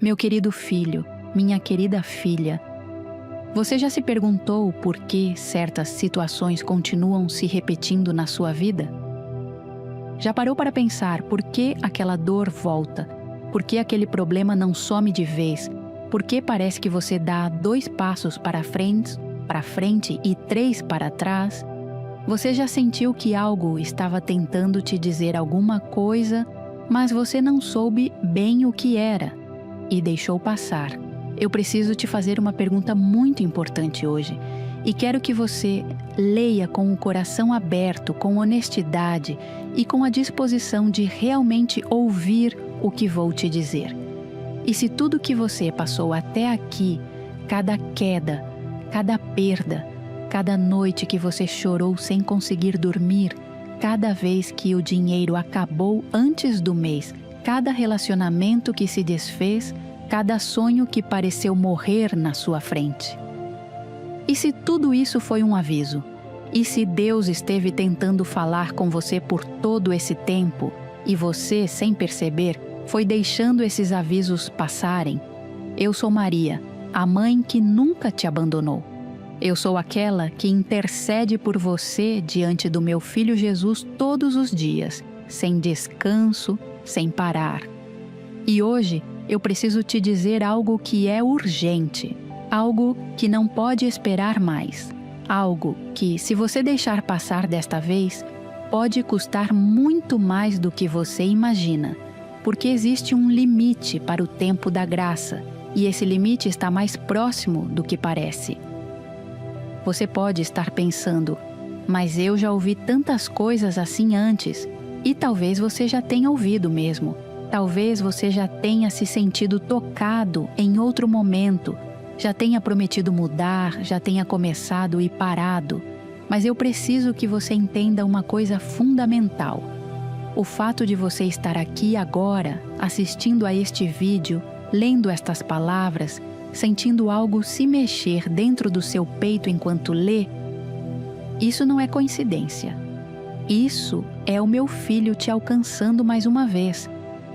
Meu querido filho, minha querida filha, você já se perguntou por que certas situações continuam se repetindo na sua vida? Já parou para pensar por que aquela dor volta? Por que aquele problema não some de vez? Por que parece que você dá 2 passos para frente e 3 para trás? Você já sentiu que algo estava tentando te dizer alguma coisa, mas você não soube bem o que era e deixou passar? Eu preciso te fazer uma pergunta muito importante hoje e quero que você leia com o coração aberto, com honestidade e com a disposição de realmente ouvir o que vou te dizer. E se tudo que você passou até aqui, cada queda, cada perda, cada noite que você chorou sem conseguir dormir, cada vez que o dinheiro acabou antes do mês, cada relacionamento que se desfez, cada sonho que pareceu morrer na sua frente. E se tudo isso foi um aviso? E se Deus esteve tentando falar com você por todo esse tempo e você, sem perceber, foi deixando esses avisos passarem? Eu sou Maria, a mãe que nunca te abandonou. Eu sou aquela que intercede por você diante do meu Filho Jesus todos os dias, sem descanso, sem parar. E hoje eu preciso te dizer algo que é urgente, algo que não pode esperar mais, algo que, se você deixar passar desta vez, pode custar muito mais do que você imagina, porque existe um limite para o tempo da graça, e esse limite está mais próximo do que parece. Você pode estar pensando, mas eu já ouvi tantas coisas assim antes, e talvez você já tenha ouvido mesmo. Talvez você já tenha se sentido tocado em outro momento, já tenha prometido mudar, já tenha começado e parado. Mas eu preciso que você entenda uma coisa fundamental. O fato de você estar aqui agora, assistindo a este vídeo, lendo estas palavras, sentindo algo se mexer dentro do seu peito enquanto lê, isso não é coincidência. Isso é o meu filho te alcançando mais uma vez.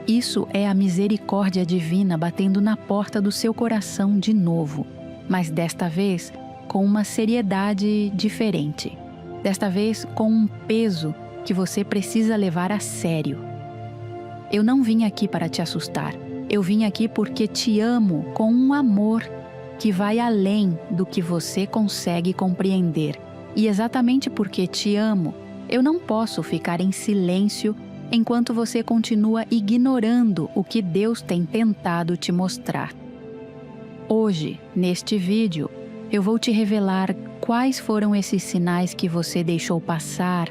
Isso é a misericórdia divina batendo na porta do seu coração de novo, mas desta vez com uma seriedade diferente. Desta vez com um peso que você precisa levar a sério. Eu não vim aqui para te assustar. Eu vim aqui porque te amo com um amor que vai além do que você consegue compreender. E exatamente porque te amo, eu não posso ficar em silêncio enquanto você continua ignorando o que Deus tem tentado te mostrar. Hoje, neste vídeo, eu vou te revelar quais foram esses sinais que você deixou passar,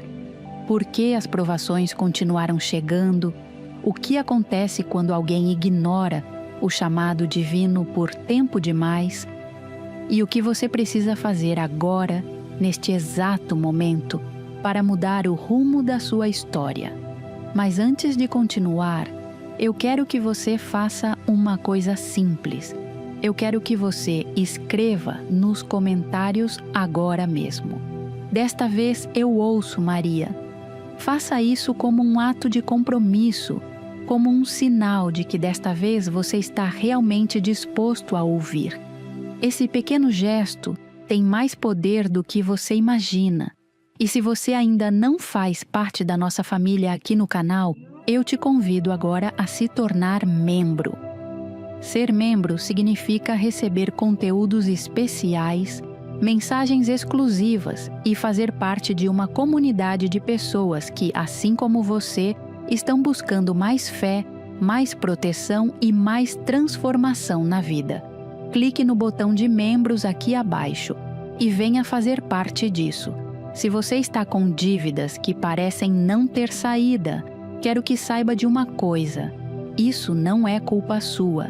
por que as provações continuaram chegando, o que acontece quando alguém ignora o chamado divino por tempo demais e o que você precisa fazer agora, neste exato momento, para mudar o rumo da sua história. Mas antes de continuar, eu quero que você faça uma coisa simples. Eu quero que você escreva nos comentários agora mesmo. Desta vez eu ouço, Maria. Faça isso como um ato de compromisso, como um sinal de que desta vez você está realmente disposto a ouvir. Esse pequeno gesto tem mais poder do que você imagina. E se você ainda não faz parte da nossa família aqui no canal, eu te convido agora a se tornar membro. Ser membro significa receber conteúdos especiais, mensagens exclusivas e fazer parte de uma comunidade de pessoas que, assim como você, estão buscando mais fé, mais proteção e mais transformação na vida. Clique no botão de membros aqui abaixo e venha fazer parte disso. Se você está com dívidas que parecem não ter saída, quero que saiba de uma coisa: isso não é culpa sua.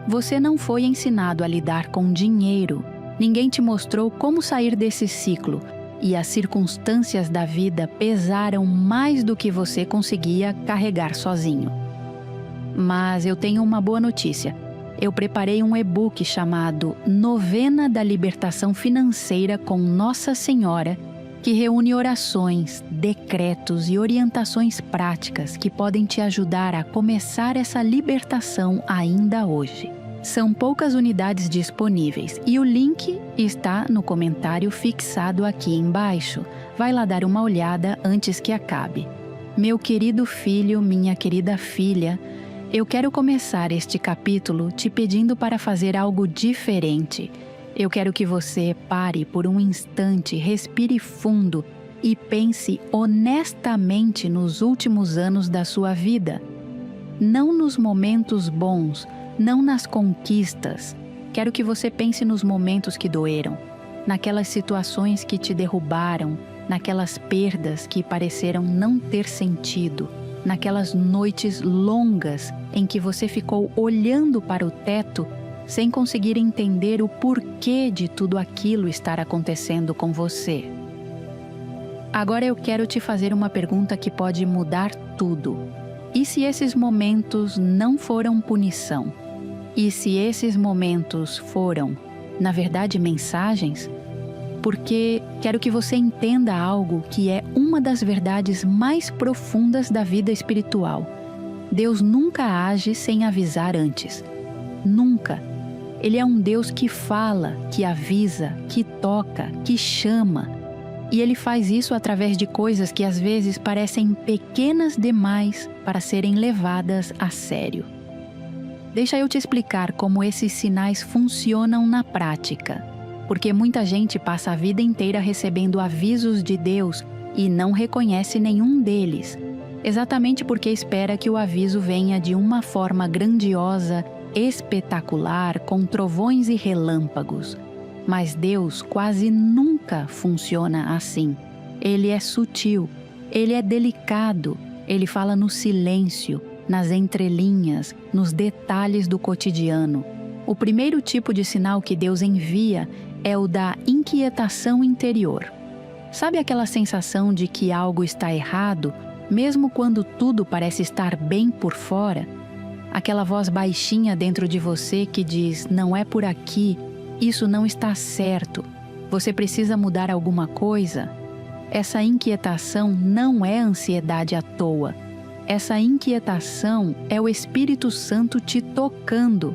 Você não foi ensinado a lidar com dinheiro. Ninguém te mostrou como sair desse ciclo, e as circunstâncias da vida pesaram mais do que você conseguia carregar sozinho. Mas eu tenho uma boa notícia. Eu preparei um e-book chamado Novena da Libertação Financeira com Nossa Senhora, que reúne orações, decretos e orientações práticas que podem te ajudar a começar essa libertação ainda hoje. São poucas unidades disponíveis e o link está no comentário fixado aqui embaixo. Vai lá dar uma olhada antes que acabe. Meu querido filho, minha querida filha, eu quero começar este capítulo te pedindo para fazer algo diferente. Eu quero que você pare por um instante, respire fundo e pense honestamente nos últimos anos da sua vida. Não nos momentos bons, não nas conquistas. Quero que você pense nos momentos que doeram, naquelas situações que te derrubaram, naquelas perdas que pareceram não ter sentido, naquelas noites longas em que você ficou olhando para o teto sem conseguir entender o porquê de tudo aquilo estar acontecendo com você. Agora eu quero te fazer uma pergunta que pode mudar tudo. E se esses momentos não foram punição? E se esses momentos foram, na verdade, mensagens? Porque quero que você entenda algo que é uma das verdades mais profundas da vida espiritual. Deus nunca age sem avisar antes. Nunca. Ele é um Deus que fala, que avisa, que toca, que chama. E Ele faz isso através de coisas que às vezes parecem pequenas demais para serem levadas a sério. Deixa eu te explicar como esses sinais funcionam na prática. Porque muita gente passa a vida inteira recebendo avisos de Deus e não reconhece nenhum deles. Exatamente porque espera que o aviso venha de uma forma grandiosa, espetacular, com trovões e relâmpagos. Mas Deus quase nunca funciona assim. Ele é sutil, Ele é delicado, Ele fala no silêncio, nas entrelinhas, nos detalhes do cotidiano. O primeiro tipo de sinal que Deus envia é o da inquietação interior. Sabe aquela sensação de que algo está errado, mesmo quando tudo parece estar bem por fora? Aquela voz baixinha dentro de você que diz: não é por aqui, isso não está certo, você precisa mudar alguma coisa? Essa inquietação não é ansiedade à toa. Essa inquietação é o Espírito Santo te tocando.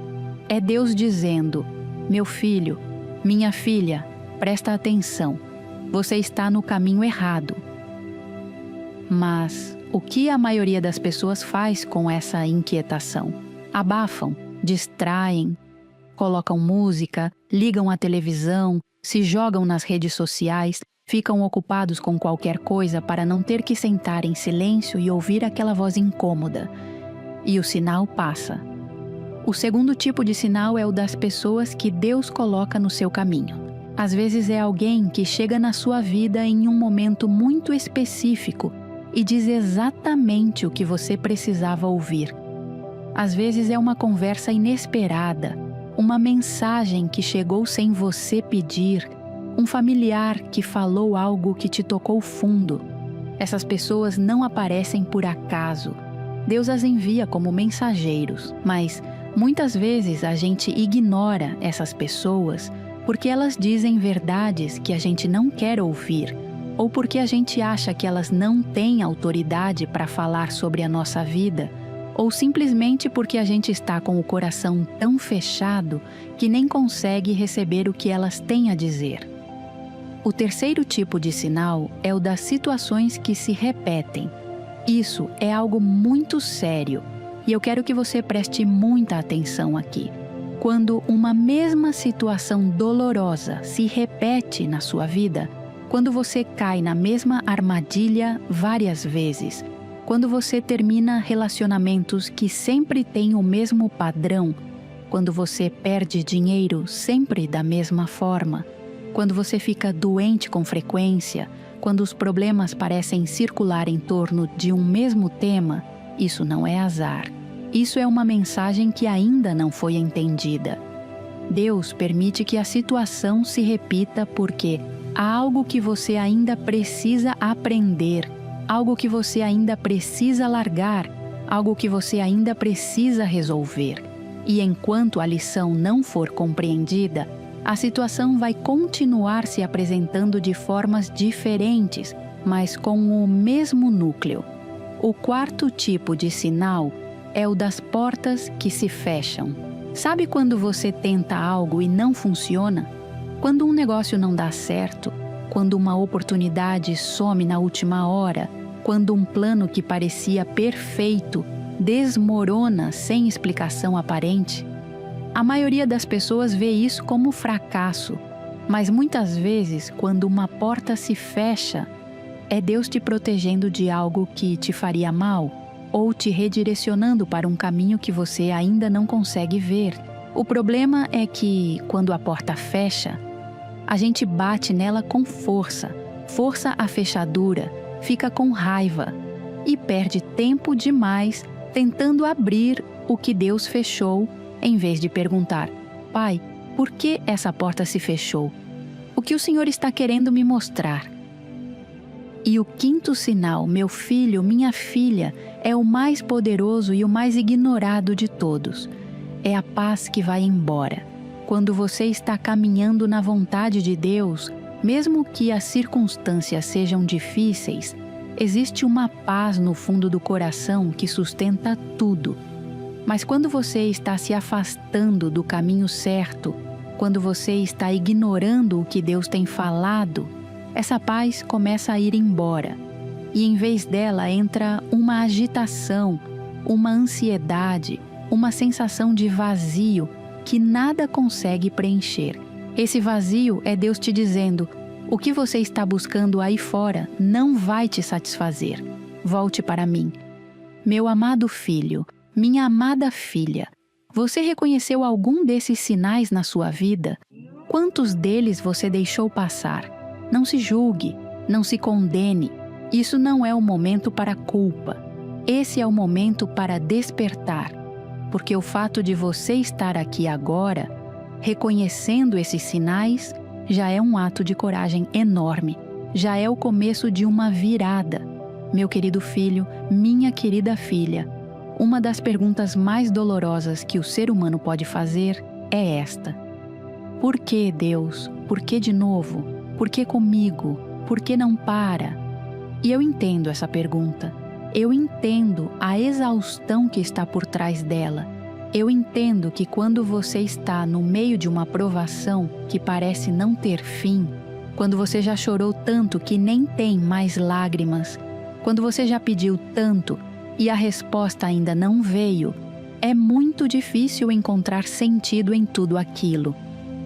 É Deus dizendo: meu filho, minha filha, presta atenção, você está no caminho errado. Mas o que a maioria das pessoas faz com essa inquietação? Abafam, distraem, colocam música, ligam a televisão, se jogam nas redes sociais, ficam ocupados com qualquer coisa para não ter que sentar em silêncio e ouvir aquela voz incômoda. E o sinal passa. O segundo tipo de sinal é o das pessoas que Deus coloca no seu caminho. Às vezes é alguém que chega na sua vida em um momento muito específico e diz exatamente o que você precisava ouvir. Às vezes é uma conversa inesperada, uma mensagem que chegou sem você pedir, um familiar que falou algo que te tocou fundo. Essas pessoas não aparecem por acaso. Deus as envia como mensageiros, mas muitas vezes a gente ignora essas pessoas porque elas dizem verdades que a gente não quer ouvir, ou porque a gente acha que elas não têm autoridade para falar sobre a nossa vida, ou simplesmente porque a gente está com o coração tão fechado que nem consegue receber o que elas têm a dizer. O terceiro tipo de sinal é o das situações que se repetem. Isso é algo muito sério e eu quero que você preste muita atenção aqui. Quando uma mesma situação dolorosa se repete na sua vida, quando você cai na mesma armadilha várias vezes, quando você termina relacionamentos que sempre têm o mesmo padrão, quando você perde dinheiro sempre da mesma forma, quando você fica doente com frequência, quando os problemas parecem circular em torno de um mesmo tema, isso não é azar. Isso é uma mensagem que ainda não foi entendida. Deus permite que a situação se repita porque há algo que você ainda precisa aprender, algo que você ainda precisa largar, algo que você ainda precisa resolver. E enquanto a lição não for compreendida, a situação vai continuar se apresentando de formas diferentes, mas com o mesmo núcleo. O quarto tipo de sinal é o das portas que se fecham. Sabe quando você tenta algo e não funciona? Quando um negócio não dá certo? Quando uma oportunidade some na última hora? Quando um plano que parecia perfeito desmorona sem explicação aparente? A maioria das pessoas vê isso como fracasso, mas muitas vezes, quando uma porta se fecha, é Deus te protegendo de algo que te faria mal ou te redirecionando para um caminho que você ainda não consegue ver. O problema é que, quando a porta fecha, a gente bate nela com força, força a fechadura, fica com raiva e perde tempo demais tentando abrir o que Deus fechou, em vez de perguntar: Pai, por que essa porta se fechou? O que o Senhor está querendo me mostrar? E o quinto sinal, meu filho, minha filha, é o mais poderoso e o mais ignorado de todos. É a paz que vai embora. Quando você está caminhando na vontade de Deus, mesmo que as circunstâncias sejam difíceis, existe uma paz no fundo do coração que sustenta tudo. Mas quando você está se afastando do caminho certo, quando você está ignorando o que Deus tem falado, essa paz começa a ir embora. E em vez dela entra uma agitação, uma ansiedade, uma sensação de vazio que nada consegue preencher. Esse vazio é Deus te dizendo: o que você está buscando aí fora não vai te satisfazer. Volte para mim. Meu amado filho, minha amada filha, você reconheceu algum desses sinais na sua vida? Quantos deles você deixou passar? Não se julgue, não se condene. Isso não é o momento para culpa. Esse é o momento para despertar. Porque o fato de você estar aqui agora, reconhecendo esses sinais, já é um ato de coragem enorme. Já é o começo de uma virada. Meu querido filho, minha querida filha, uma das perguntas mais dolorosas que o ser humano pode fazer é esta: por que, Deus? Por que de novo? Por que comigo? Por que não para? E eu entendo essa pergunta. Eu entendo a exaustão que está por trás dela. Eu entendo que quando você está no meio de uma provação que parece não ter fim, quando você já chorou tanto que nem tem mais lágrimas, quando você já pediu tanto e a resposta ainda não veio, é muito difícil encontrar sentido em tudo aquilo.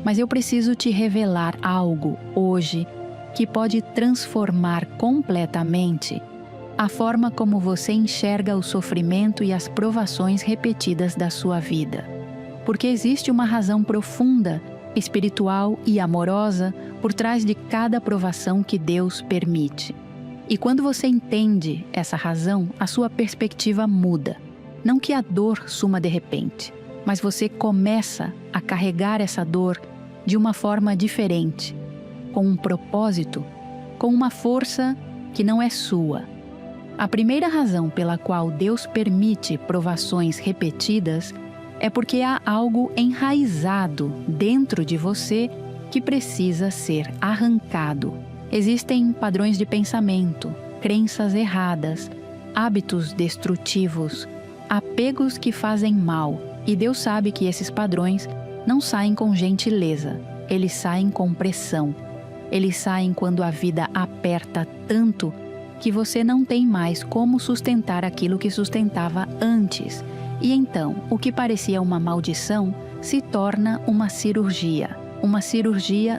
Mas eu preciso te revelar algo hoje que pode transformar completamente a forma como você enxerga o sofrimento e as provações repetidas da sua vida. Porque existe uma razão profunda, espiritual e amorosa por trás de cada provação que Deus permite. E quando você entende essa razão, a sua perspectiva muda. Não que a dor suma de repente, mas você começa a carregar essa dor de uma forma diferente, com um propósito, com uma força que não é sua. A primeira razão pela qual Deus permite provações repetidas é porque há algo enraizado dentro de você que precisa ser arrancado. Existem padrões de pensamento, crenças erradas, hábitos destrutivos, apegos que fazem mal, e Deus sabe que esses padrões não saem com gentileza, eles saem com pressão. Eles saem quando a vida aperta tanto que você não tem mais como sustentar aquilo que sustentava antes. E então, o que parecia uma maldição se torna uma cirurgia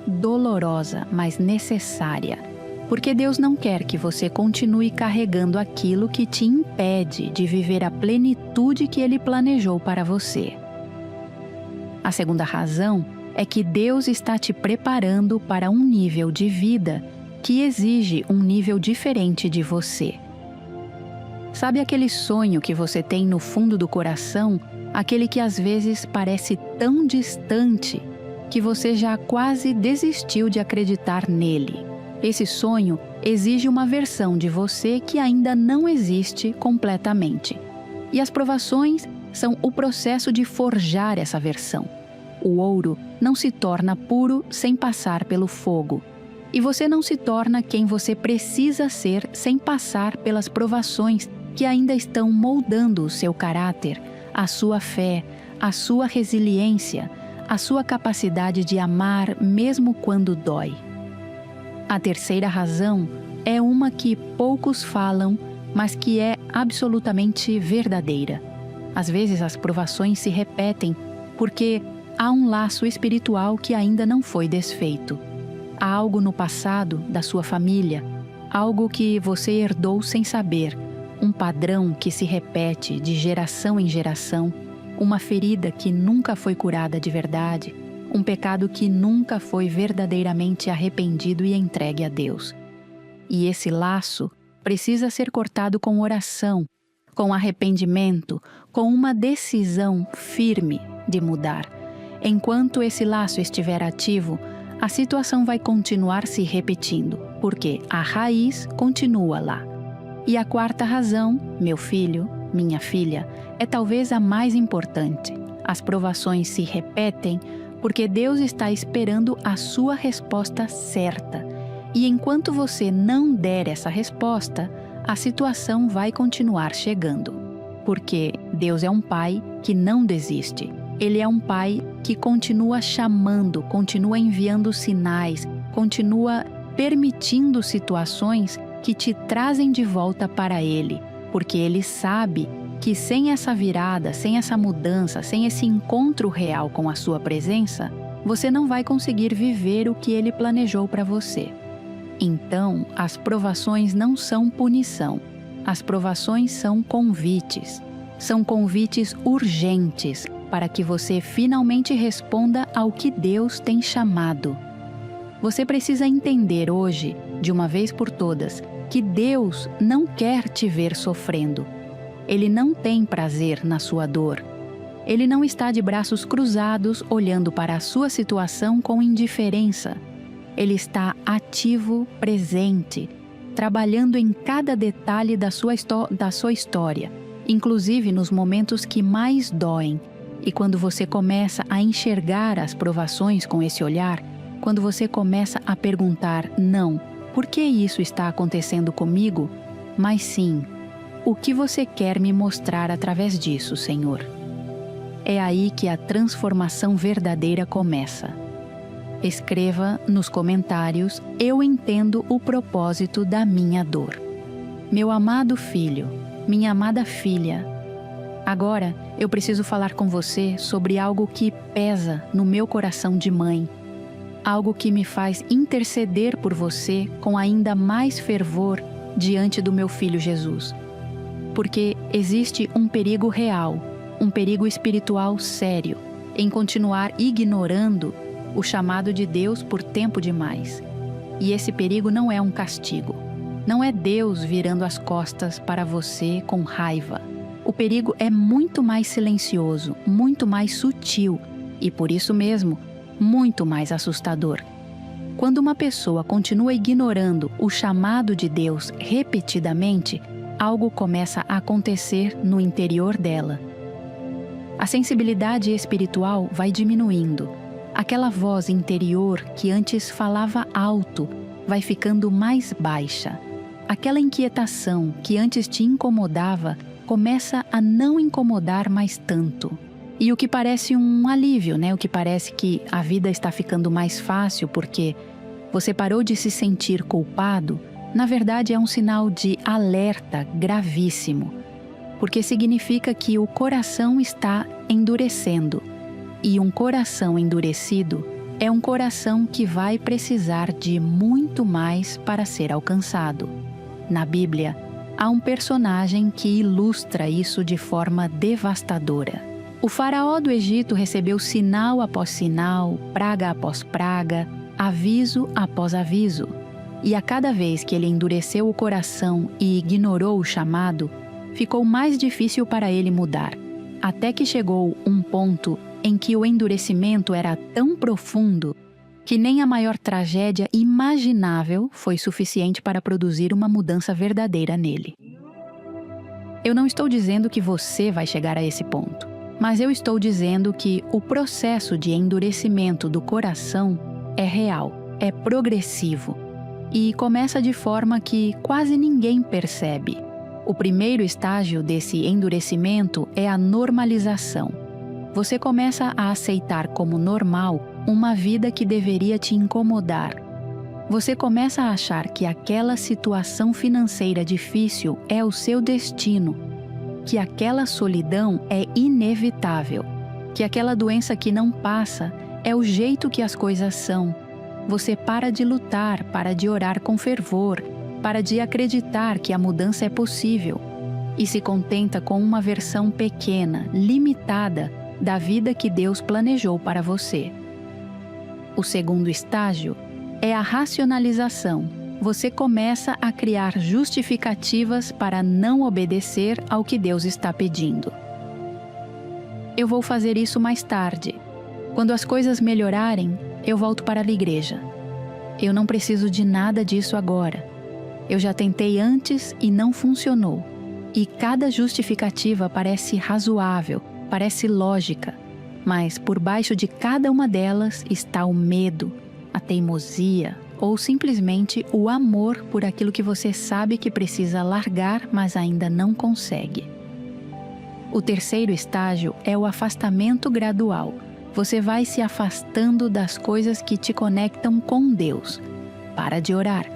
dolorosa, mas necessária. Porque Deus não quer que você continue carregando aquilo que te impede de viver a plenitude que Ele planejou para você. A segunda razão é que Deus está te preparando para um nível de vida que exige um nível diferente de você. Sabe aquele sonho que você tem no fundo do coração, aquele que às vezes parece tão distante que você já quase desistiu de acreditar nele? Esse sonho exige uma versão de você que ainda não existe completamente. E as provações são o processo de forjar essa versão. O ouro não se torna puro sem passar pelo fogo. E você não se torna quem você precisa ser sem passar pelas provações que ainda estão moldando o seu caráter, a sua fé, a sua resiliência, a sua capacidade de amar mesmo quando dói. A terceira razão é uma que poucos falam, mas que é absolutamente verdadeira. Às vezes as provações se repetem porque há um laço espiritual que ainda não foi desfeito. Há algo no passado da sua família, algo que você herdou sem saber, um padrão que se repete de geração em geração, uma ferida que nunca foi curada de verdade, um pecado que nunca foi verdadeiramente arrependido e entregue a Deus. E esse laço precisa ser cortado com oração, com arrependimento, com uma decisão firme de mudar. Enquanto esse laço estiver ativo, a situação vai continuar se repetindo, porque a raiz continua lá. E a quarta razão, meu filho, minha filha, é talvez a mais importante. As provações se repetem porque Deus está esperando a sua resposta certa. E enquanto você não der essa resposta, a situação vai continuar chegando. Porque Deus é um pai que não desiste. Ele é um pai que continua chamando, continua enviando sinais, continua permitindo situações que te trazem de volta para Ele, porque Ele sabe que sem essa virada, sem essa mudança, sem esse encontro real com a sua presença, você não vai conseguir viver o que Ele planejou para você. Então, as provações não são punição, as provações são convites urgentes para que você finalmente responda ao que Deus tem chamado. Você precisa entender hoje, de uma vez por todas, que Deus não quer te ver sofrendo. Ele não tem prazer na sua dor. Ele não está de braços cruzados olhando para a sua situação com indiferença. Ele está ativo, presente, trabalhando em cada detalhe da sua história, inclusive nos momentos que mais doem. E quando você começa a enxergar as provações com esse olhar, quando você começa a perguntar, não, por que isso está acontecendo comigo? Mas sim, o que você quer me mostrar através disso, Senhor? É aí que a transformação verdadeira começa. Escreva nos comentários, eu entendo o propósito da minha dor. Meu amado filho, minha amada filha, agora eu preciso falar com você sobre algo que pesa no meu coração de mãe, algo que me faz interceder por você com ainda mais fervor diante do meu filho Jesus. Porque existe um perigo real, um perigo espiritual sério, em continuar ignorando o chamado de Deus por tempo demais. E esse perigo não é um castigo. Não é Deus virando as costas para você com raiva. O perigo é muito mais silencioso, muito mais sutil e, por isso mesmo, muito mais assustador. Quando uma pessoa continua ignorando o chamado de Deus repetidamente, algo começa a acontecer no interior dela. A sensibilidade espiritual vai diminuindo. Aquela voz interior que antes falava alto vai ficando mais baixa. Aquela inquietação que antes te incomodava começa a não incomodar mais tanto. E o que parece um alívio, né? O que parece que a vida está ficando mais fácil porque você parou de se sentir culpado, na verdade é um sinal de alerta gravíssimo, porque significa que o coração está endurecendo. E um coração endurecido é um coração que vai precisar de muito mais para ser alcançado. Na Bíblia, há um personagem que ilustra isso de forma devastadora. O faraó do Egito recebeu sinal após sinal, praga após praga, aviso após aviso. E a cada vez que ele endureceu o coração e ignorou o chamado, ficou mais difícil para ele mudar, até que chegou um ponto em que o endurecimento era tão profundo que nem a maior tragédia imaginável foi suficiente para produzir uma mudança verdadeira nele. Eu não estou dizendo que você vai chegar a esse ponto, mas eu estou dizendo que o processo de endurecimento do coração é real, é progressivo e começa de forma que quase ninguém percebe. O primeiro estágio desse endurecimento é a normalização. você começa a aceitar como normal uma vida que deveria te incomodar. Você começa a achar que aquela situação financeira difícil é o seu destino, que aquela solidão é inevitável, que aquela doença que não passa é o jeito que as coisas são. Você para de lutar, para de orar com fervor, para de acreditar que a mudança é possível e se contenta com uma versão pequena, limitada da vida que Deus planejou para você. O segundo estágio é a racionalização. Você começa a criar justificativas para não obedecer ao que Deus está pedindo. Eu vou fazer isso mais tarde. Quando as coisas melhorarem, eu volto para a igreja. Eu não preciso de nada disso agora. Eu já tentei antes e não funcionou. E cada justificativa parece razoável, parece lógica, mas por baixo de cada uma delas está o medo, a teimosia ou simplesmente o amor por aquilo que você sabe que precisa largar, mas ainda não consegue. O terceiro estágio é o afastamento gradual. Você vai se afastando das coisas que te conectam com Deus. Para de orar,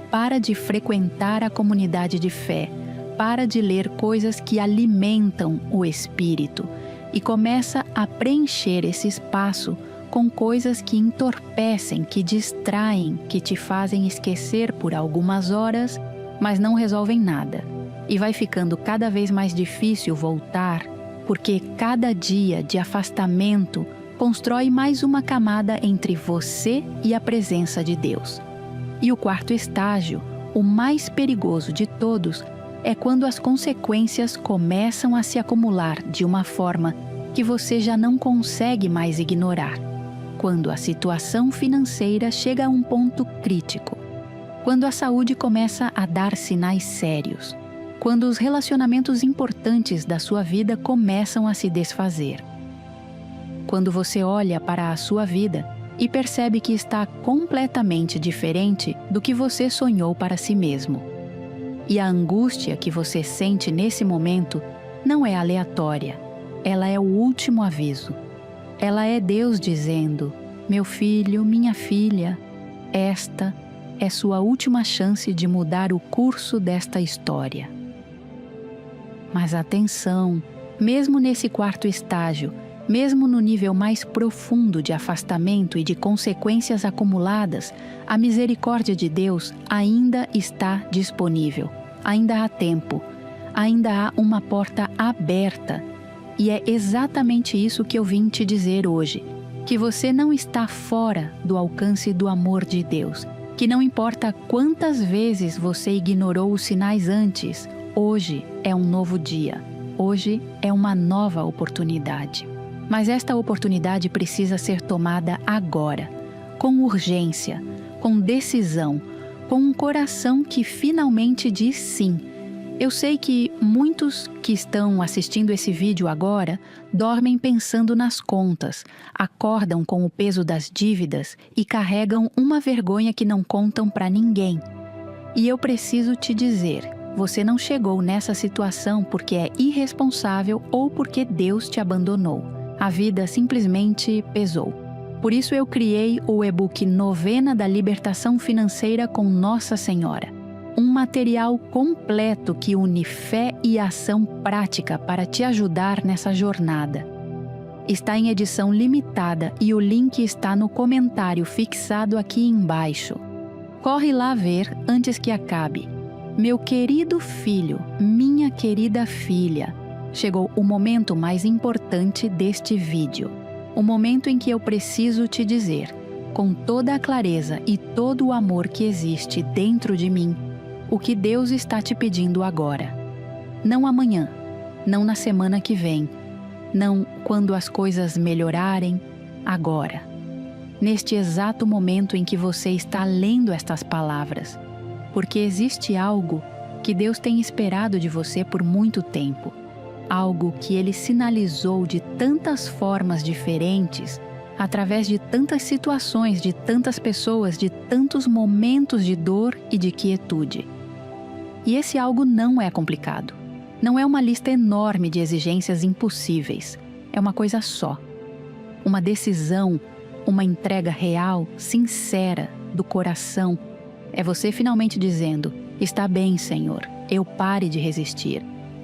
para de frequentar a comunidade de fé, para de ler coisas que alimentam o espírito e começa a preencher esse espaço com coisas que entorpecem, que distraem, que te fazem esquecer por algumas horas, mas não resolvem nada. E vai ficando cada vez mais difícil voltar, porque cada dia de afastamento constrói mais uma camada entre você e a presença de Deus. E o quarto estágio, o mais perigoso de todos, é quando as consequências começam a se acumular de uma forma que você já não consegue mais ignorar. Quando a situação financeira chega a um ponto crítico. Quando a saúde começa a dar sinais sérios. Quando os relacionamentos importantes da sua vida começam a se desfazer. Quando você olha para a sua vida e percebe que está completamente diferente do que você sonhou para si mesmo. E a angústia que você sente nesse momento não é aleatória. Ela é o último aviso. Ela é Deus dizendo: meu filho, minha filha, esta é sua última chance de mudar o curso desta história. Mas atenção, mesmo nesse quarto estágio, mesmo no nível mais profundo de afastamento e de consequências acumuladas, a misericórdia de Deus ainda está disponível. Ainda há tempo, ainda há uma porta aberta. E é exatamente isso que eu vim te dizer hoje, que você não está fora do alcance do amor de Deus, que não importa quantas vezes você ignorou os sinais antes, hoje é um novo dia, hoje é uma nova oportunidade. Mas esta oportunidade precisa ser tomada agora, com urgência, com decisão, com um coração que finalmente diz sim. Eu sei que muitos que estão assistindo esse vídeo agora dormem pensando nas contas, acordam com o peso das dívidas e carregam uma vergonha que não contam para ninguém. E eu preciso te dizer, você não chegou nessa situação porque é irresponsável ou porque Deus te abandonou. A vida simplesmente pesou. Por isso eu criei o e-book Novena da Libertação Financeira com Nossa Senhora. Um material completo que une fé e ação prática para te ajudar nessa jornada. Está em edição limitada e o link está no comentário fixado aqui embaixo. Corre lá ver antes que acabe. Meu querido filho, minha querida filha, chegou o momento mais importante deste vídeo. O momento em que eu preciso te dizer, com toda a clareza e todo o amor que existe dentro de mim, o que Deus está te pedindo agora. Não amanhã, não na semana que vem, não quando as coisas melhorarem, agora. Neste exato momento em que você está lendo estas palavras, porque existe algo que Deus tem esperado de você por muito tempo. Algo que Ele sinalizou de tantas formas diferentes, através de tantas situações, de tantas pessoas, de tantos momentos de dor e de quietude. E esse algo não é complicado. Não é uma lista enorme de exigências impossíveis. é uma coisa só. Uma decisão, uma entrega real, sincera, do coração. É você finalmente dizendo: está bem, Senhor, eu pare de resistir.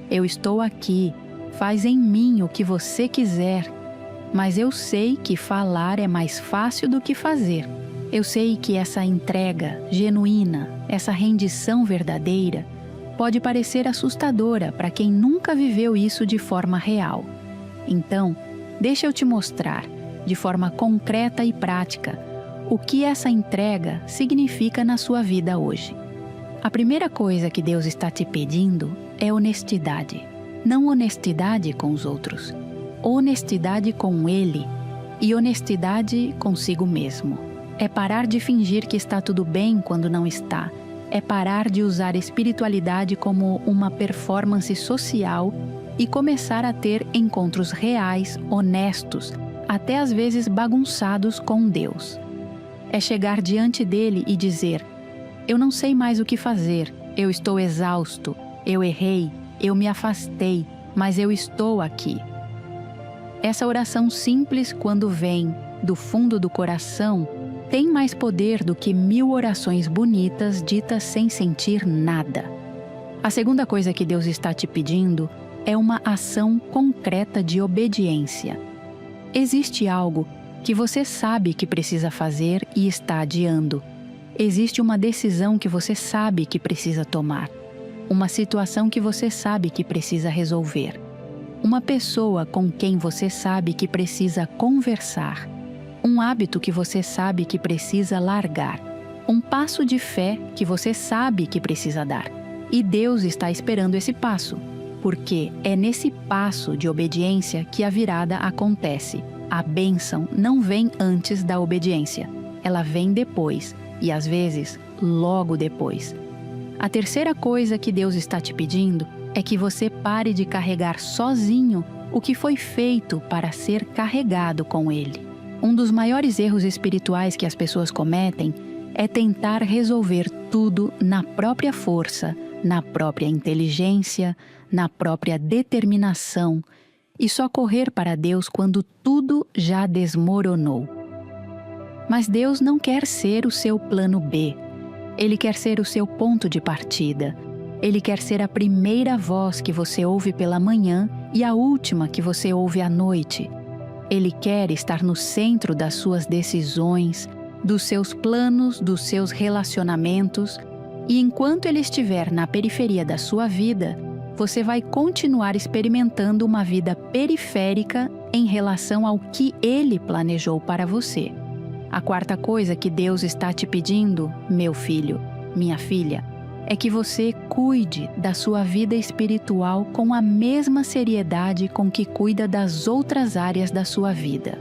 Eu estou aqui, faz em mim o que você quiser. Mas eu sei que falar é mais fácil do que fazer. Eu sei que essa entrega genuína, essa rendição verdadeira, pode parecer assustadora para quem nunca viveu isso de forma real. Então, deixa eu te mostrar, de forma concreta e prática, o que essa entrega significa na sua vida hoje. A primeira coisa que Deus está te pedindo é honestidade. Não honestidade com os outros, honestidade com Ele e honestidade consigo mesmo. É parar de fingir que está tudo bem quando não está. É parar de usar espiritualidade como uma performance social e começar a ter encontros reais, honestos, até às vezes bagunçados com Deus. É chegar diante dele e dizer: eu não sei mais o que fazer, eu estou exausto, eu errei, eu me afastei, mas eu estou aqui. Essa oração simples, quando vem do fundo do coração, tem mais poder do que 1000 orações bonitas ditas sem sentir nada. A segunda coisa que Deus está te pedindo é uma ação concreta de obediência. Existe algo que você sabe que precisa fazer e está adiando. Existe uma decisão que você sabe que precisa tomar. Uma situação que você sabe que precisa resolver. Uma pessoa com quem você sabe que precisa conversar. Um hábito que você sabe que precisa largar. Um passo de fé que você sabe que precisa dar. E Deus está esperando esse passo, porque é nesse passo de obediência que a virada acontece. A bênção não vem antes da obediência. Ela vem depois, e às vezes, logo depois. A terceira coisa que Deus está te pedindo é que você pare de carregar sozinho o que foi feito para ser carregado com Ele. Um dos maiores erros espirituais que as pessoas cometem é tentar resolver tudo na própria força, na própria inteligência, na própria determinação e só correr para Deus quando tudo já desmoronou. Mas Deus não quer ser o seu plano B. Ele quer ser o seu ponto de partida. Ele quer ser a primeira voz que você ouve pela manhã e a última que você ouve à noite. Ele quer estar no centro das suas decisões, dos seus planos, dos seus relacionamentos, e enquanto ele estiver na periferia da sua vida, você vai continuar experimentando uma vida periférica em relação ao que ele planejou para você. A quarta coisa que Deus está te pedindo, meu filho, minha filha, é que você cuide da sua vida espiritual com a mesma seriedade com que cuida das outras áreas da sua vida.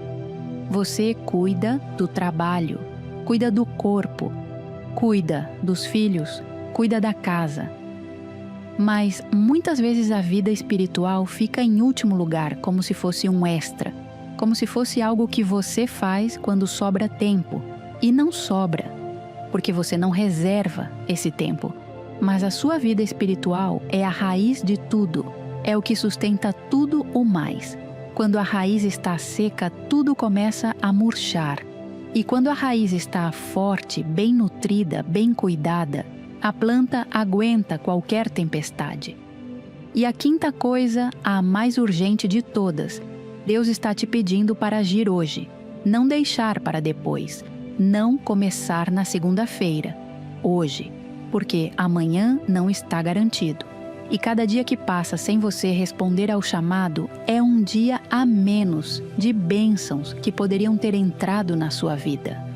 Você cuida do trabalho, cuida do corpo, cuida dos filhos, cuida da casa. Mas muitas vezes a vida espiritual fica em último lugar, como se fosse um extra, como se fosse algo que você faz quando sobra tempo. E não sobra, porque você não reserva esse tempo. Mas a sua vida espiritual é a raiz de tudo, é o que sustenta tudo o mais. Quando a raiz está seca, tudo começa a murchar. E quando a raiz está forte, bem nutrida, bem cuidada, a planta aguenta qualquer tempestade. E a quinta coisa, a mais urgente de todas, Deus está te pedindo para agir hoje. Não deixar para depois. Não começar na segunda-feira. Hoje. Porque amanhã não está garantido. E cada dia que passa sem você responder ao chamado é um dia a menos de bênçãos que poderiam ter entrado na sua vida.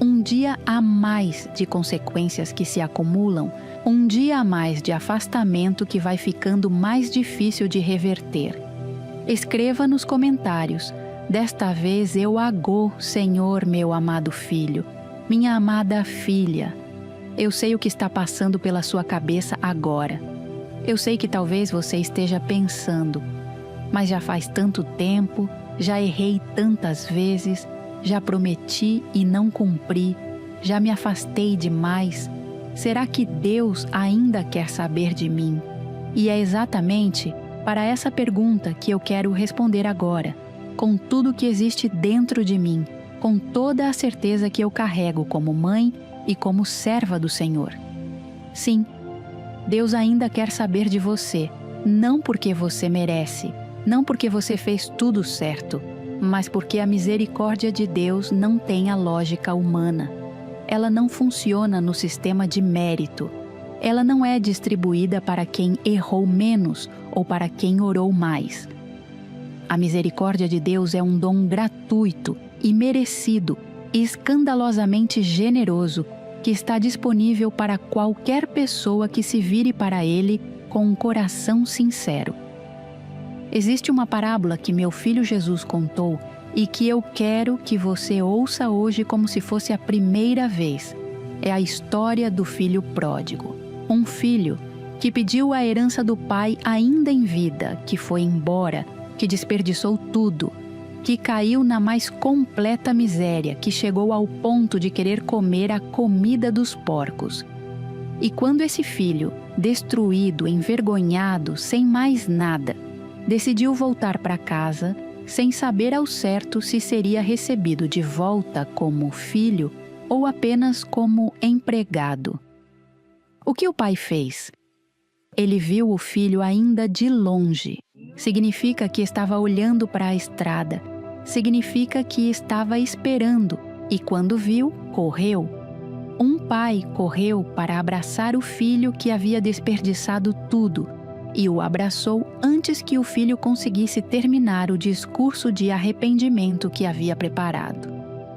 Um dia a mais de consequências que se acumulam, um dia a mais de afastamento que vai ficando mais difícil de reverter. Escreva nos comentários: desta vez eu agô, Senhor, meu amado filho, minha amada filha. Eu sei o que está passando pela sua cabeça agora. Eu sei que talvez você esteja pensando: mas já faz tanto tempo, já errei tantas vezes, já prometi e não cumpri, já me afastei demais. Será que Deus ainda quer saber de mim? E é exatamente para essa pergunta que eu quero responder agora, com tudo que existe dentro de mim, com toda a certeza que eu carrego como mãe e como serva do Senhor. Sim, Deus ainda quer saber de você, não porque você merece, não porque você fez tudo certo, mas porque a misericórdia de Deus não tem a lógica humana. Ela não funciona no sistema de mérito. Ela não é distribuída para quem errou menos ou para quem orou mais. A misericórdia de Deus é um dom gratuito, imerecido e escandalosamente generoso que está disponível para qualquer pessoa que se vire para Ele com um coração sincero. Existe uma parábola que meu filho Jesus contou e que eu quero que você ouça hoje como se fosse a primeira vez. É a história do filho pródigo. Um filho que pediu a herança do pai ainda em vida, que foi embora, que desperdiçou tudo, que caiu na mais completa miséria, que chegou ao ponto de querer comer a comida dos porcos. E quando esse filho, destruído, envergonhado, sem mais nada, decidiu voltar para casa, sem saber ao certo se seria recebido de volta como filho ou apenas como empregado. O que o pai fez? Ele viu o filho ainda de longe. Significa que estava olhando para a estrada. Significa que estava esperando e, quando viu, correu. Um pai correu para abraçar o filho que havia desperdiçado tudo e o abraçou antes que o filho conseguisse terminar o discurso de arrependimento que havia preparado.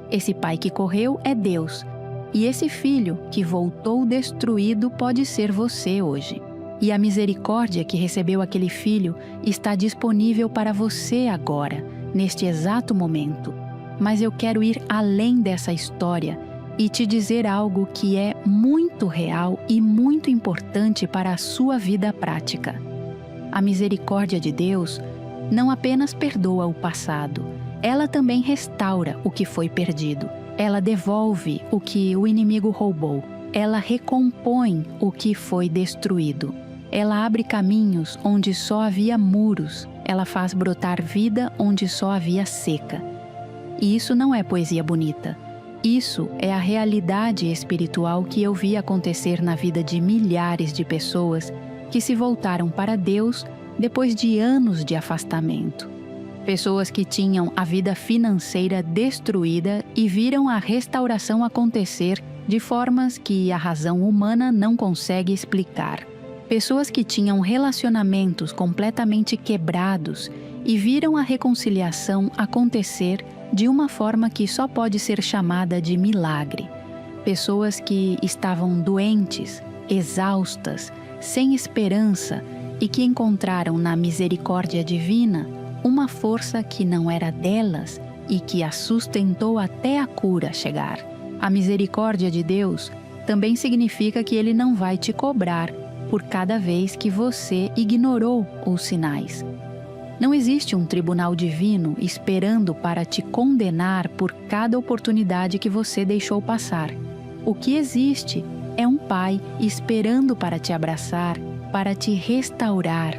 Esse pai que correu é Deus, e esse filho que voltou destruído pode ser você hoje. E a misericórdia que recebeu aquele filho está disponível para você agora, neste exato momento. Mas eu quero ir além dessa história e te dizer algo que é muito real e muito importante para a sua vida prática. A misericórdia de Deus não apenas perdoa o passado, ela também restaura o que foi perdido. Ela devolve o que o inimigo roubou. Ela recompõe o que foi destruído. Ela abre caminhos onde só havia muros. Ela faz brotar vida onde só havia seca. E isso não é poesia bonita. Isso é a realidade espiritual que eu vi acontecer na vida de milhares de pessoas que se voltaram para Deus depois de anos de afastamento. Pessoas que tinham a vida financeira destruída e viram a restauração acontecer de formas que a razão humana não consegue explicar. Pessoas que tinham relacionamentos completamente quebrados e viram a reconciliação acontecer de uma forma que só pode ser chamada de milagre. Pessoas que estavam doentes, exaustas, sem esperança e que encontraram na misericórdia divina uma força que não era delas e que as sustentou até a cura chegar. A misericórdia de Deus também significa que Ele não vai te cobrar por cada vez que você ignorou os sinais. Não existe um tribunal divino esperando para te condenar por cada oportunidade que você deixou passar. O que existe é um pai esperando para te abraçar, para te restaurar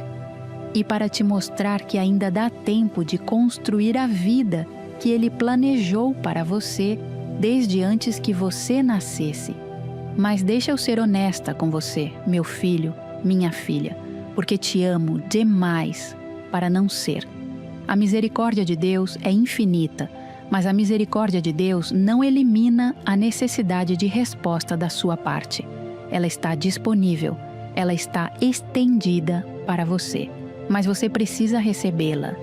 e para te mostrar que ainda dá tempo de construir a vida que Ele planejou para você desde antes que você nascesse. Mas deixa eu ser honesta com você, meu filho, minha filha, porque te amo demais para não ser. A misericórdia de Deus é infinita, mas a misericórdia de Deus não elimina a necessidade de resposta da sua parte. Ela está disponível, ela está estendida para você, mas você precisa recebê-la.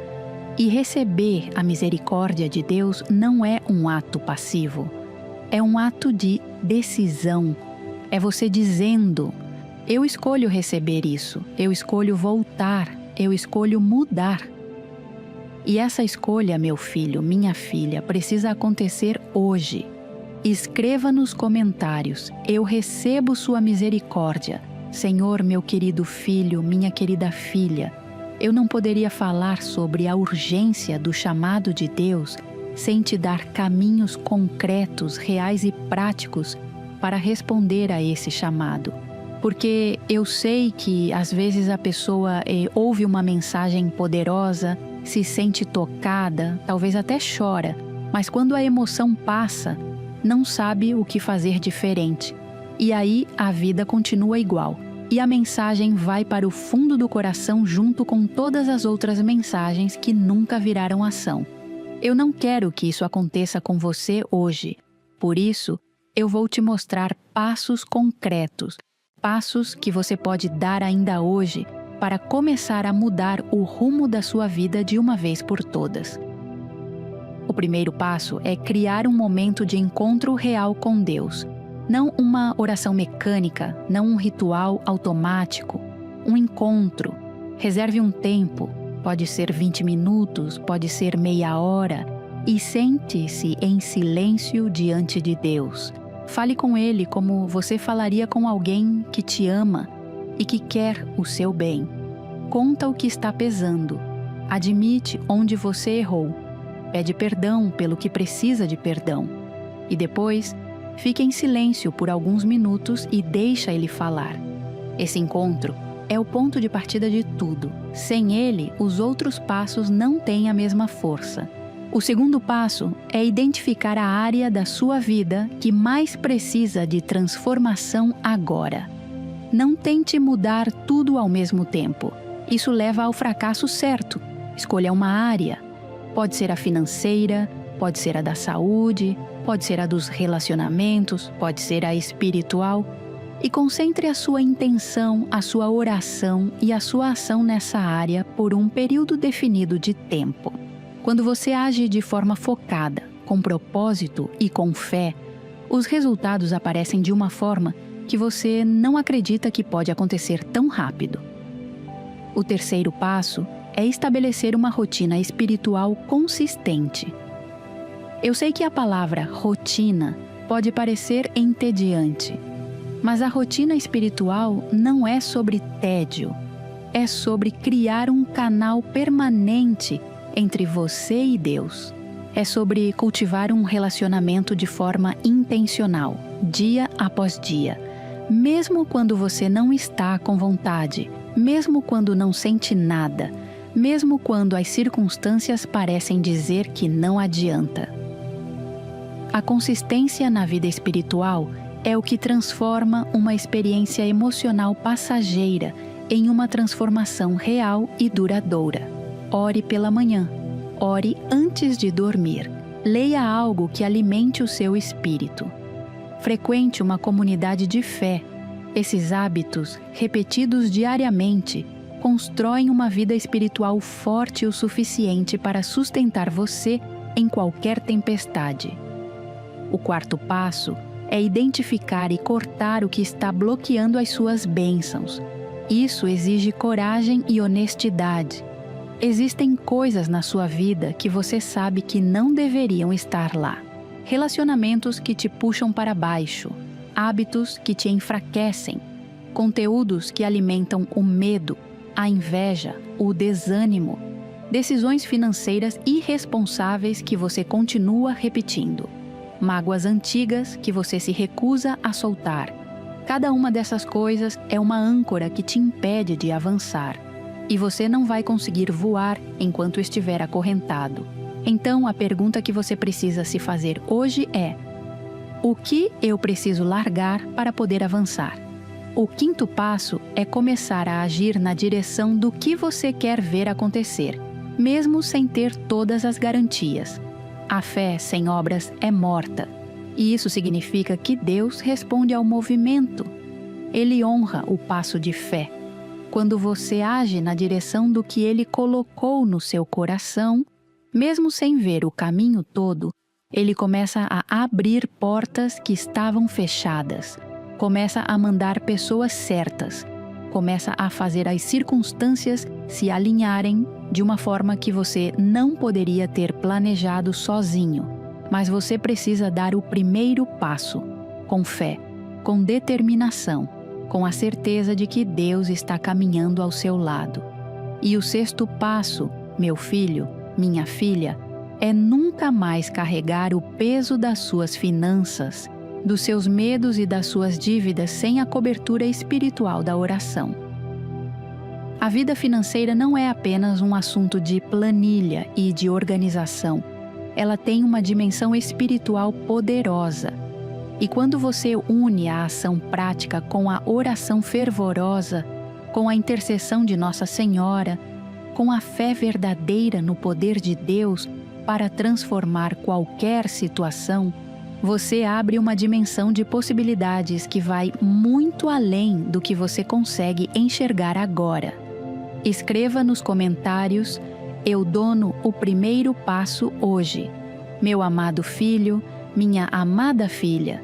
E receber a misericórdia de Deus não é um ato passivo, é um ato de decisão. É você dizendo: eu escolho receber isso, eu escolho voltar, eu escolho mudar. E essa escolha, meu filho, minha filha, precisa acontecer hoje. Escreva nos comentários: eu recebo sua misericórdia. Senhor, meu querido filho, minha querida filha, eu não poderia falar sobre a urgência do chamado de Deus sem te dar caminhos concretos, reais e práticos para responder a esse chamado. Porque eu sei que às vezes a pessoa ouve uma mensagem poderosa, se sente tocada, talvez até chora, mas quando a emoção passa, não sabe o que fazer diferente. E aí a vida continua igual. E a mensagem vai para o fundo do coração junto com todas as outras mensagens que nunca viraram ação. Eu não quero que isso aconteça com você hoje. Por isso, eu vou te mostrar passos concretos, passos que você pode dar ainda hoje para começar a mudar o rumo da sua vida de uma vez por todas. O primeiro passo é criar um momento de encontro real com Deus. Não uma oração mecânica, não um ritual automático. Um encontro. Reserve um tempo. Pode ser 20 minutos, pode ser meia hora. E sente-se em silêncio diante de Deus. Fale com Ele como você falaria com alguém que te ama e que quer o seu bem. Conta o que está pesando. Admite onde você errou. Pede perdão pelo que precisa de perdão. E depois, fique em silêncio por alguns minutos e deixa Ele falar. Esse encontro é o ponto de partida de tudo. Sem ele, os outros passos não têm a mesma força. O segundo passo é identificar a área da sua vida que mais precisa de transformação agora. Não tente mudar tudo ao mesmo tempo. Isso leva ao fracasso certo. Escolha uma área. Pode ser a financeira, pode ser a da saúde, pode ser a dos relacionamentos, pode ser a espiritual. E concentre a sua intenção, a sua oração e a sua ação nessa área por um período definido de tempo. Quando você age de forma focada, com propósito e com fé, os resultados aparecem de uma forma que você não acredita que pode acontecer tão rápido. O terceiro passo é estabelecer uma rotina espiritual consistente. Eu sei que a palavra rotina pode parecer entediante, mas a rotina espiritual não é sobre tédio, é sobre criar um canal permanente entre você e Deus. É sobre cultivar um relacionamento de forma intencional, dia após dia. Mesmo quando você não está com vontade, mesmo quando não sente nada, mesmo quando as circunstâncias parecem dizer que não adianta. A consistência na vida espiritual é o que transforma uma experiência emocional passageira em uma transformação real e duradoura. Ore pela manhã. Ore antes de dormir. Leia algo que alimente o seu espírito. Frequente uma comunidade de fé. Esses hábitos, repetidos diariamente, constroem uma vida espiritual forte o suficiente para sustentar você em qualquer tempestade. O quarto passo é identificar e cortar o que está bloqueando as suas bênçãos. Isso exige coragem e honestidade. Existem coisas na sua vida que você sabe que não deveriam estar lá. Relacionamentos que te puxam para baixo, hábitos que te enfraquecem, conteúdos que alimentam o medo, a inveja, o desânimo, decisões financeiras irresponsáveis que você continua repetindo, mágoas antigas que você se recusa a soltar. Cada uma dessas coisas é uma âncora que te impede de avançar. E você não vai conseguir voar enquanto estiver acorrentado. Então, a pergunta que você precisa se fazer hoje é: o que eu preciso largar para poder avançar? O quinto passo é começar a agir na direção do que você quer ver acontecer, mesmo sem ter todas as garantias. A fé sem obras é morta, e isso significa que Deus responde ao movimento. Ele honra o passo de fé. Quando você age na direção do que Ele colocou no seu coração, mesmo sem ver o caminho todo, Ele começa a abrir portas que estavam fechadas, começa a mandar pessoas certas, começa a fazer as circunstâncias se alinharem de uma forma que você não poderia ter planejado sozinho, mas você precisa dar o primeiro passo, com fé, com determinação, com a certeza de que Deus está caminhando ao seu lado. E o sexto passo, meu filho, minha filha, é nunca mais carregar o peso das suas finanças, dos seus medos e das suas dívidas sem a cobertura espiritual da oração. A vida financeira não é apenas um assunto de planilha e de organização. Ela tem uma dimensão espiritual poderosa. E quando você une a ação prática com a oração fervorosa, com a intercessão de Nossa Senhora, com a fé verdadeira no poder de Deus para transformar qualquer situação, você abre uma dimensão de possibilidades que vai muito além do que você consegue enxergar agora. Escreva nos comentários: eu dou o primeiro passo hoje. Meu amado filho, minha amada filha.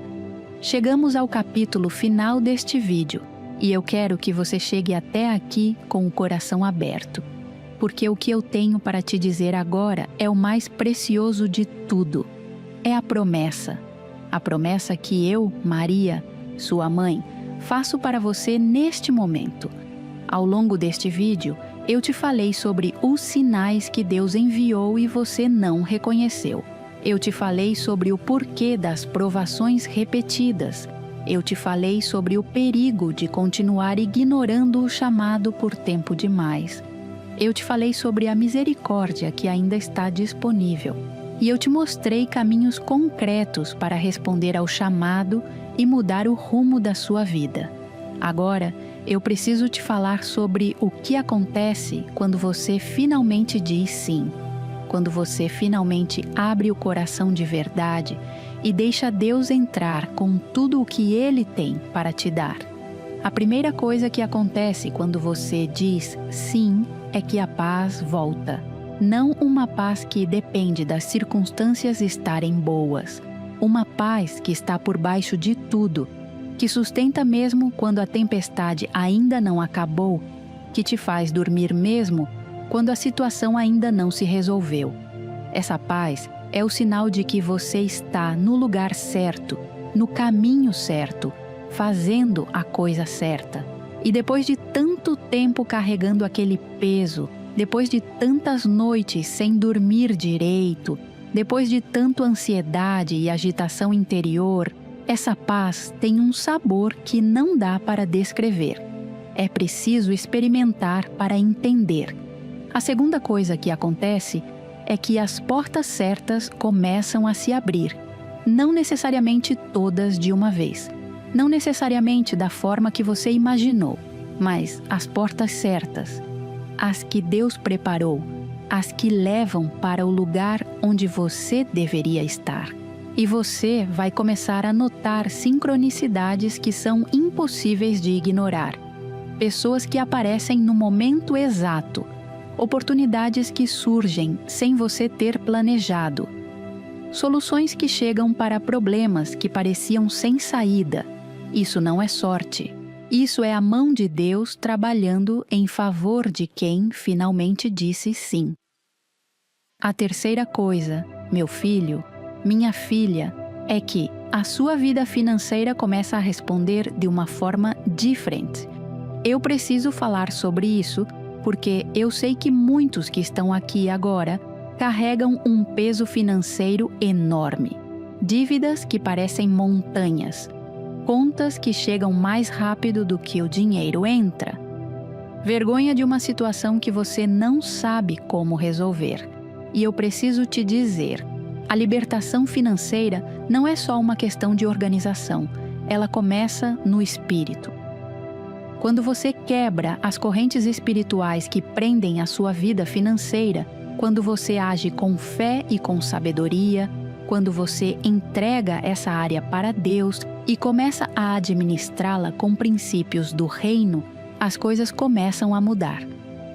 Chegamos ao capítulo final deste vídeo e eu quero que você chegue até aqui com o coração aberto, porque o que eu tenho para te dizer agora é o mais precioso de tudo. É a promessa que eu, Maria, sua mãe, faço para você neste momento. Ao longo deste vídeo, eu te falei sobre os sinais que Deus enviou e você não reconheceu. Eu te falei sobre o porquê das provações repetidas. Eu te falei sobre o perigo de continuar ignorando o chamado por tempo demais. Eu te falei sobre a misericórdia que ainda está disponível. E eu te mostrei caminhos concretos para responder ao chamado e mudar o rumo da sua vida. Agora, eu preciso te falar sobre o que acontece quando você finalmente diz sim. Quando você finalmente abre o coração de verdade e deixa Deus entrar com tudo o que Ele tem para te dar. A primeira coisa que acontece quando você diz sim é que a paz volta. Não uma paz que depende das circunstâncias estarem boas. Uma paz que está por baixo de tudo, que sustenta mesmo quando a tempestade ainda não acabou, que te faz dormir mesmo quando a situação ainda não se resolveu. Essa paz é o sinal de que você está no lugar certo, no caminho certo, fazendo a coisa certa. E depois de tanto tempo carregando aquele peso, depois de tantas noites sem dormir direito, depois de tanta ansiedade e agitação interior, essa paz tem um sabor que não dá para descrever. É preciso experimentar para entender. A segunda coisa que acontece é que as portas certas começam a se abrir. Não necessariamente todas de uma vez. Não necessariamente da forma que você imaginou, mas as portas certas. As que Deus preparou, as que levam para o lugar onde você deveria estar. E você vai começar a notar sincronicidades que são impossíveis de ignorar. Pessoas que aparecem no momento exato. Oportunidades que surgem sem você ter planejado. Soluções que chegam para problemas que pareciam sem saída. Isso não é sorte. Isso é a mão de Deus trabalhando em favor de quem finalmente disse sim. A terceira coisa, meu filho, minha filha, é que a sua vida financeira começa a responder de uma forma diferente. Eu preciso falar sobre isso porque eu sei que muitos que estão aqui agora carregam um peso financeiro enorme. Dívidas que parecem montanhas. Contas que chegam mais rápido do que o dinheiro entra. Vergonha de uma situação que você não sabe como resolver. E eu preciso te dizer, a libertação financeira não é só uma questão de organização, ela começa no espírito. Quando você quebra as correntes espirituais que prendem a sua vida financeira, quando você age com fé e com sabedoria, quando você entrega essa área para Deus e começa a administrá-la com princípios do reino, as coisas começam a mudar.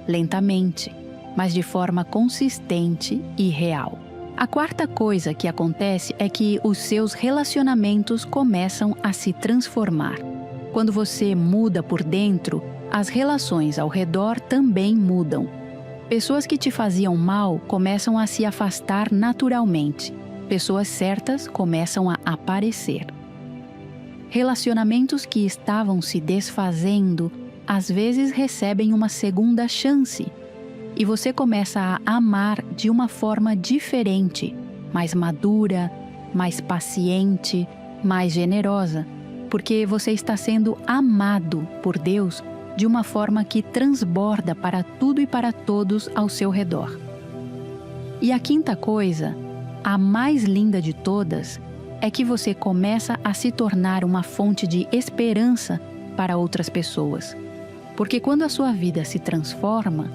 Lentamente, mas de forma consistente e real. A quarta coisa que acontece é que os seus relacionamentos começam a se transformar. Quando você muda por dentro, as relações ao redor também mudam. Pessoas que te faziam mal começam a se afastar naturalmente. Pessoas certas começam a aparecer. Relacionamentos que estavam se desfazendo, às vezes recebem uma segunda chance. E você começa a amar de uma forma diferente, mais madura, mais paciente, mais generosa, porque você está sendo amado por Deus de uma forma que transborda para tudo e para todos ao seu redor. E a quinta coisa, a mais linda de todas, é que você começa a se tornar uma fonte de esperança para outras pessoas. Porque quando a sua vida se transforma,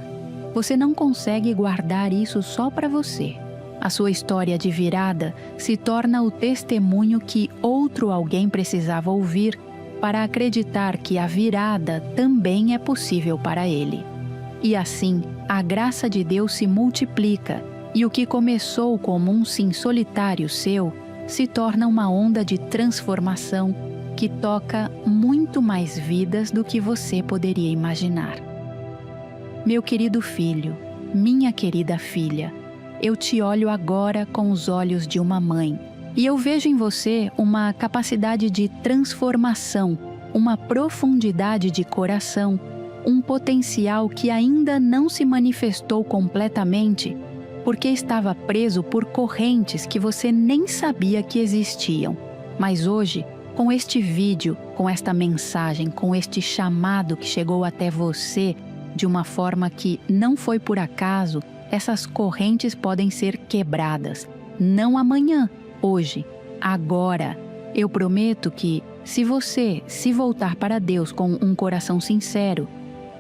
você não consegue guardar isso só para você. A sua história de virada se torna o testemunho que outro alguém precisava ouvir para acreditar que a virada também é possível para ele. E assim, a graça de Deus se multiplica e o que começou como um sim solitário seu se torna uma onda de transformação que toca muito mais vidas do que você poderia imaginar. Meu querido filho, minha querida filha, eu te olho agora com os olhos de uma mãe e eu vejo em você uma capacidade de transformação, uma profundidade de coração, um potencial que ainda não se manifestou completamente porque estava preso por correntes que você nem sabia que existiam. Mas hoje, com este vídeo, com esta mensagem, com este chamado que chegou até você de uma forma que não foi por acaso, essas correntes podem ser quebradas. Não amanhã, hoje, agora. Eu prometo que, se você se voltar para Deus com um coração sincero,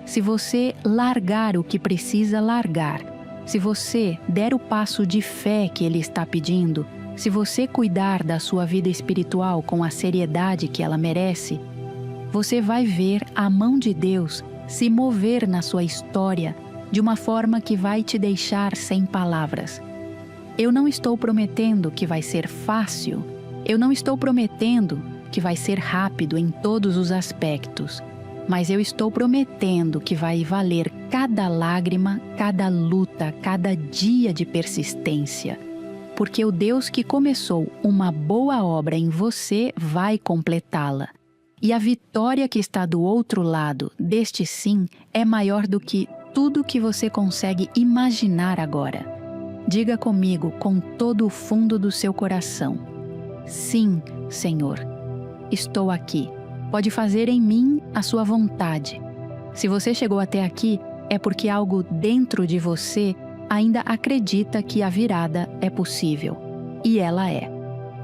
se você largar o que precisa largar, se você der o passo de fé que Ele está pedindo, se você cuidar da sua vida espiritual com a seriedade que ela merece, você vai ver a mão de Deus se mover na sua história de uma forma que vai te deixar sem palavras. Eu não estou prometendo que vai ser fácil, eu não estou prometendo que vai ser rápido em todos os aspectos, mas eu estou prometendo que vai valer cada lágrima, cada luta, cada dia de persistência. Porque o Deus que começou uma boa obra em você vai completá-la. E a vitória que está do outro lado deste sim é maior do que tudo que você consegue imaginar agora. Diga comigo com todo o fundo do seu coração: sim, Senhor, estou aqui. Pode fazer em mim a sua vontade. Se você chegou até aqui, é porque algo dentro de você ainda acredita que a virada é possível. E ela é.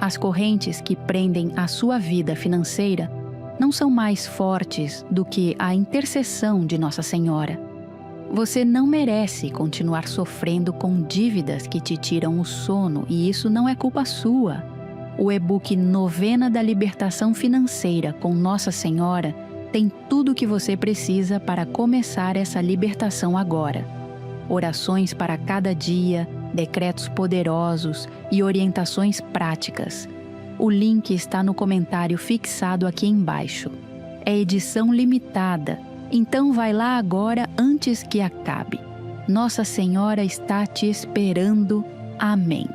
As correntes que prendem a sua vida financeira não são mais fortes do que a intercessão de Nossa Senhora. Você não merece continuar sofrendo com dívidas que te tiram o sono, e isso não é culpa sua. O e-book Novena da Libertação Financeira com Nossa Senhora tem tudo o que você precisa para começar essa libertação agora. Orações para cada dia, decretos poderosos e orientações práticas. O link está no comentário fixado aqui embaixo. É edição limitada, então vai lá agora antes que acabe. Nossa Senhora está te esperando. Amém.